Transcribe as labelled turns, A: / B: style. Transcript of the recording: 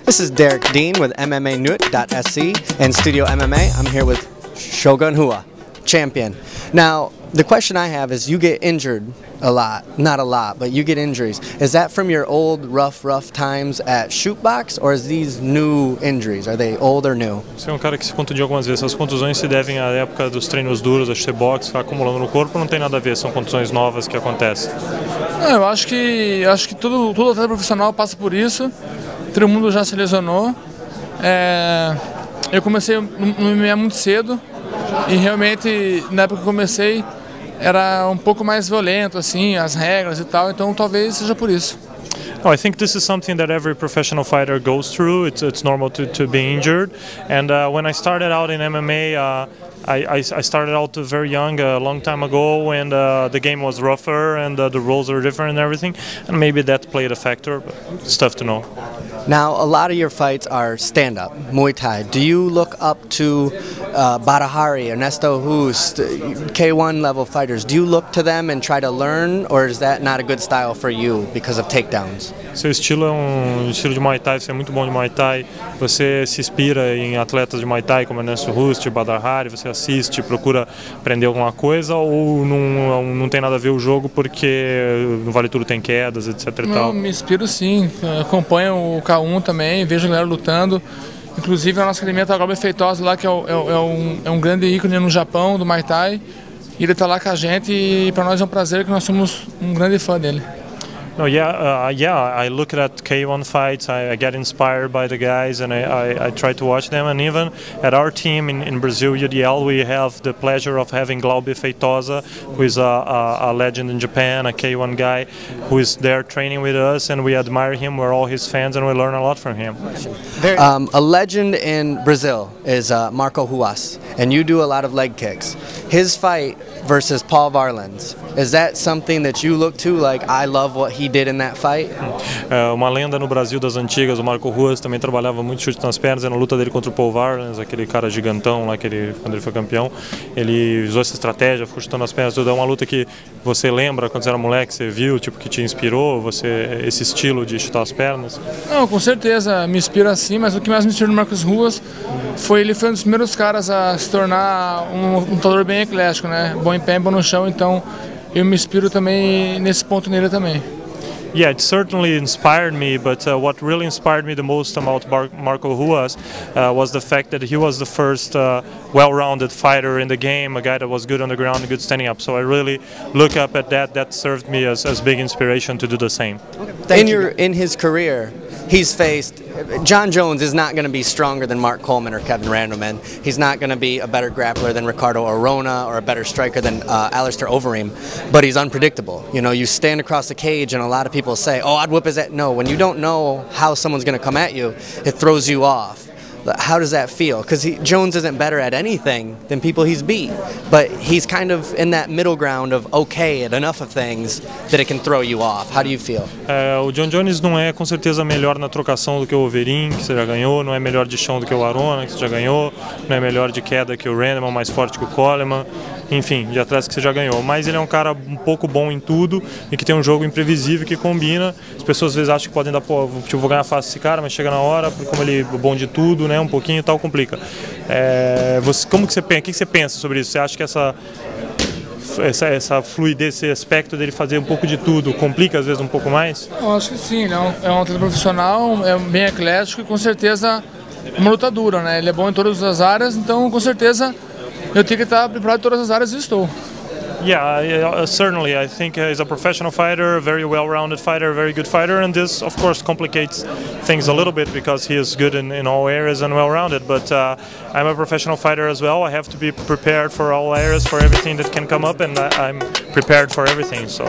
A: This is Derek Dean with mmanews.se and Studio MMA. I'm here with Shogun Rua, champion. Now, the question I have is, you get injured a lot, not a lot, but you get injuries. Is that from your old rough times at shootbox, or is these new injuries? Are they old or new?
B: Você é um cara que se contundiu algumas vezes. As contusões se devem à época dos treinos duros, da shootbox, ficar acumulando no corpo, não tem nada a ver, são contusões novas que acontecem.
C: Eu acho que todo atleta profissional passa por isso. Todo mundo já se lesionou. Eu comecei no MMA muito cedo e realmente na época que eu comecei era um pouco mais violento, assim, as regras e tal, então talvez seja por isso.
B: No, I think this is something that every professional fighter goes through. It's normal to be injured. And when I started out in MMA, I started out very young, a long time ago, and the game was rougher and the rules are different and everything. And maybe that played a factor, but it's tough to know.
A: Now, a lot of your fights are stand-up, Muay Thai. Do you look up to Badahari, Ernesto Hoost, K1 level fighters? Do you look to them and try to learn, or is that not a good style for you because of takedowns?
B: Seu estilo é estilo de Muay Thai, você é muito bom de Muay Thai, você se inspira em atletas de Muay Thai como Ernesto Hoost, Badahari, você assiste, procura aprender alguma coisa, ou não tem nada a ver o jogo porque no Vale Tudo tem quedas, etc.
C: Não, me inspiro sim, acompanho o K1 também, vejo a galera lutando. Inclusive a nossa academia está agora feitosa lá, que é um grande ícone no Japão, do Muay Thai. E ele está lá com a gente e para nós é um prazer, que nós somos um grande fã dele.
B: No, I look at K1 fights, I get inspired by the guys, and I try to watch them. And even at our team in Brazil, UDL, we have the pleasure of having Glaube Feitosa, who is a legend in Japan, a K1 guy, who is there training with us, and we admire him, we're all his fans, and we learn a lot from him.
A: A legend in Brazil is Marco Ruas, and you do a lot of leg kicks. His fight versus Paul Varelans, is that something that you look to, like, I love what he did in that fight?
B: Uma lenda no Brasil das antigas, o Marco Ruas também trabalhava muito chute nas pernas, na luta dele contra o Paul Varelans, aquele cara gigantão lá, quando ele foi campeão, ele usou essa estratégia, ficou chutando as pernas, tudo. É uma luta que você lembra quando você era moleque, você viu, tipo, que te inspirou, esse estilo de chutar as pernas?
C: Não, com certeza me inspira sim, mas o que mais me inspirou no Marcos Ruas ele foi um dos primeiros caras a se tornar um lutador bem eclético, né? Bom em pé, bom no chão, então eu me inspiro também nesse ponto nele também.
B: Yeah, it certainly inspired me, but what really inspired me the most about Marco Ruas was the fact that he was the first well-rounded fighter in the game, a guy that was good on the ground, good standing up. So I really look up at that. That served me as big inspiration to do the same.
A: In his career, he's faced, Jon Jones is not going to be stronger than Mark Coleman or Kevin Randleman. He's not going to be a better grappler than Ricardo Arona or a better striker than Alistair Overeem, but he's unpredictable. You know, you stand across the cage and a lot of people say, oh, I'd whip his ass. No, when you don't know how someone's going to come at you, it throws you off. How does that feel? Because Jones isn't better at anything than people he's beat, but he's kind of in that middle ground of okay at enough of things that it can throw you off. How do you feel?
B: O Jon Jones não é com certeza melhor na trocação do que o Overeem, que você já ganhou, não é melhor de chão do que o Arona, que você já ganhou, não é melhor de queda que o Randleman, mais forte que o Coleman, enfim, de atletas que você já ganhou. Mas ele é um cara um pouco bom em tudo e que tem um jogo imprevisível que combina. As pessoas às vezes acham que podem dar, pô, tipo, vou ganhar fácil esse cara, mas chega na hora, como ele é bom de tudo, né, um pouquinho e tal, complica. Como que você pensa? O que você pensa sobre isso? Você acha que essa fluidez, esse aspecto dele fazer um pouco de tudo, complica às vezes um pouco mais?
C: Eu acho que sim, ele é um atleta profissional, é bem eclético e com certeza uma luta dura, né? Ele é bom em todas as áreas, então com certeza eu tenho que estar preparado em todas as áreas e estou.
B: Yeah, certainly. I think he's a professional fighter, a very well-rounded fighter, a very good fighter, and this, of course, complicates things a little bit because he is good in all areas and well-rounded. But I'm a professional fighter as well. I have to be prepared for all areas, for everything that can come up, and I'm prepared for everything. So.